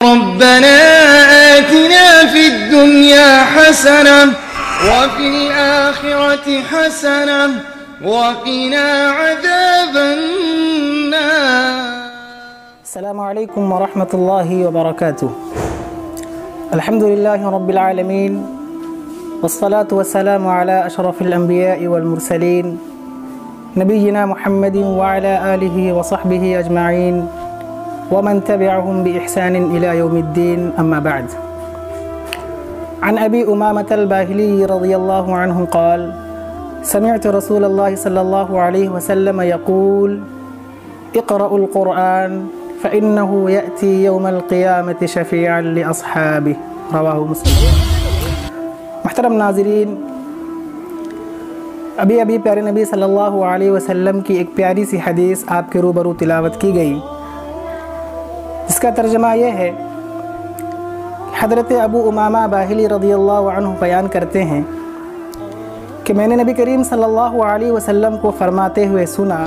ربنا آتنا في الدنيا حسنة وفي الآخرة حسنة وقنا عذاب النار. السلام عليكم ورحمة الله وبركاته. الحمد لله رب العالمين والصلاة والسلام على أشرف الأنبياء والمرسلين نبينا محمد وعلى آله وصحبه أجمعين ومن تبعهم بإحسان إلى يوم الدين. أما بعد، عن أبي أمامة الباهلي رضي الله عنه قال: سمعت رسول الله صلى الله عليه وسلم يقول: اقرأوا القرآن فإنه يأتي يوم القيامة شفيعا لأصحابه. رواہ مسلم. محترم ناظرین، ابھی پیارے نبی صلی اللہ علیہ وسلم کی ایک پیاری سی حدیث آپ کے روبرو تلاوت کی گئی، جس کا ترجمہ یہ ہے کہ حضرت ابو امامہ باہلی رضی اللہ عنہ بیان کرتے ہیں کہ میں نے نبی کریم صلی اللہ علیہ وسلم کو فرماتے ہوئے سنا،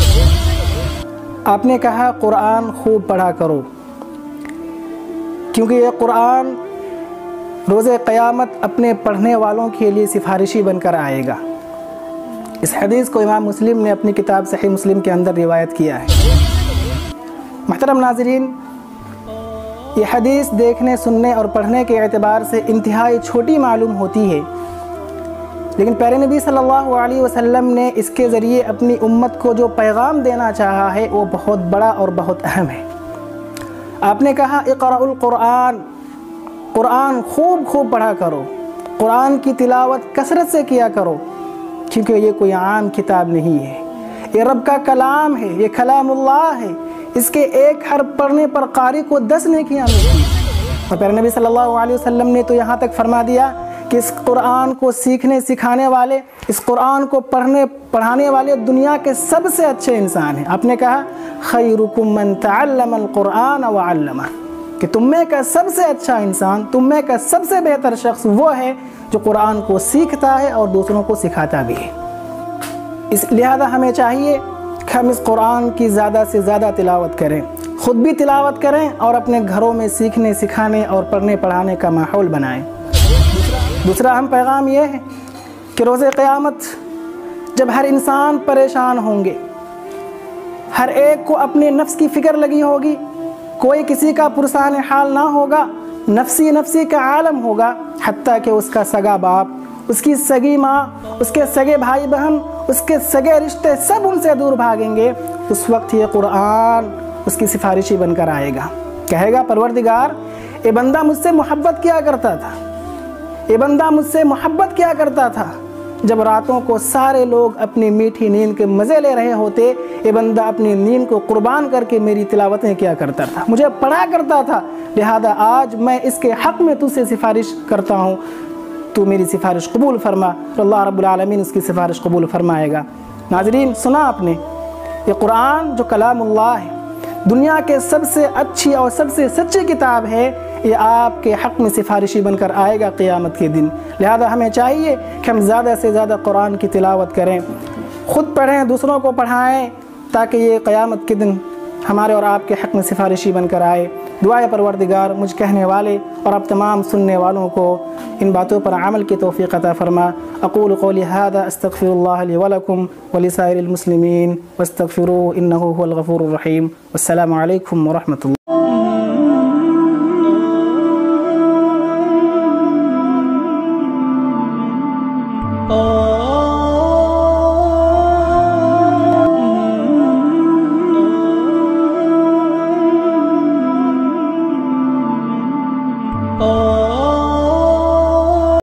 آپ نے کہا قرآن خوب پڑھا کرو، کیونکہ یہ قرآن روز قیامت اپنے پڑھنے والوں کے لیے سفارشی بن کر آئے گا۔ اس حدیث کو امام مسلم نے اپنی کتاب صحیح مسلم کے اندر روایت کیا ہے۔ محترم ناظرین، یہ حدیث دیکھنے، سننے اور پڑھنے کے اعتبار سے انتہائی چھوٹی معلوم ہوتی ہے، لیکن پیارے نبی صلی اللہ علیہ وسلم نے اس کے ذریعے اپنی امت کو جو پیغام دینا چاہا ہے وہ بہت بڑا اور بہت اہم ہے۔ آپ نے کہا اقرأوا القرآن، قرآن خوب پڑھا کرو، قرآن کی تلاوت کثرت سے کیا کرو، کیونکہ یہ کوئی عام کتاب نہیں ہے، یہ رب کا کلام ہے، یہ کلام اللہ ہے، اس کے ایک حرف پڑھنے پر قاری کو 10 نیکیاں ملتی ہیں۔ اور پیارے نبی صلی اللہ علیہ وسلم نے تو یہاں تک فرما دیا کہ اس قرآن کو سیکھنے سکھانے والے، اس قرآن کو پڑھانے والے دنیا کے سب سے اچھے انسان ہیں۔ آپ نے کہا خیرکم من تعلم القرآن وعلمہ، کہ تم میں کا سب سے اچھا انسان، تم میں کا سب سے بہتر شخص وہ ہے جو قرآن کو سیکھتا ہے اور دوسروں کو سکھاتا بھی ہے۔ اس لہذا ہمیں چاہیے کہ ہم اس قرآن کی زیادہ سے زیادہ تلاوت کریں، خود بھی تلاوت کریں اور اپنے گھروں میں سیکھنے سکھانے اور پڑھنے پڑھانے کا ماحول بنائیں۔ دوسرا اہم پیغام یہ ہے کہ روز قیامت جب ہر انسان پریشان ہوں گے، ہر ایک کو اپنے نفس کی فکر لگی ہوگی، کوئی کسی کا پرسان حال نہ ہوگا، نفسی کا عالم ہوگا، حتیٰ کہ اس کا سگا باپ، اس کی سگی ماں، اس کے سگے بھائی بہن، اس کے سگے رشتے سب ان سے دور بھاگیں گے۔ اس وقت یہ قرآن اس کی سفارشی بن کر آئے گا، کہے گا پروردگار یہ بندہ مجھ سے محبت کیا کرتا تھا، یہ بندہ مجھ سے محبت کیا کرتا تھا، جب راتوں کو سارے لوگ اپنی میٹھی نیند کے مزے لے رہے ہوتے، یہ بندہ اپنی نیند کو قربان کر کے میری تلاوتیں کیا کرتا تھا، مجھے پڑھا کرتا تھا، لہذا آج میں اس کے حق میں تجھ سے سفارش کرتا ہوں، تو میری سفارش قبول فرما۔ تو اللہ رب العالمین اس کی سفارش قبول فرمائے گا۔ ناظرین، سنا آپ نے، یہ قرآن جو کلام اللہ ہے، دنیا کے سب سے اچھی اور سب سے سچی کتاب ہے، یہ آپ کے حق میں سفارشی بن کر آئے گا قیامت کے دن۔ لہذا ہمیں چاہیے کہ ہم زیادہ سے زیادہ قرآن کی تلاوت کریں، خود پڑھیں، دوسروں کو پڑھائیں، تاکہ یہ قیامت کے دن ہمارے اور آپ کے حق میں سفارشی بن کر آئے۔ دعائے پروردگار مجھ کہنے والے اور اب تمام سننے والوں کو ان باتوں پر عمل کی توفیق عطا فرما۔ اقول قولی ھذا استغفر اللہ لی ولکم ولسائر المسلمین واستغفروہ انہ هو الغفور الرحیم۔ والسلام علیکم ورحمۃ اللہ۔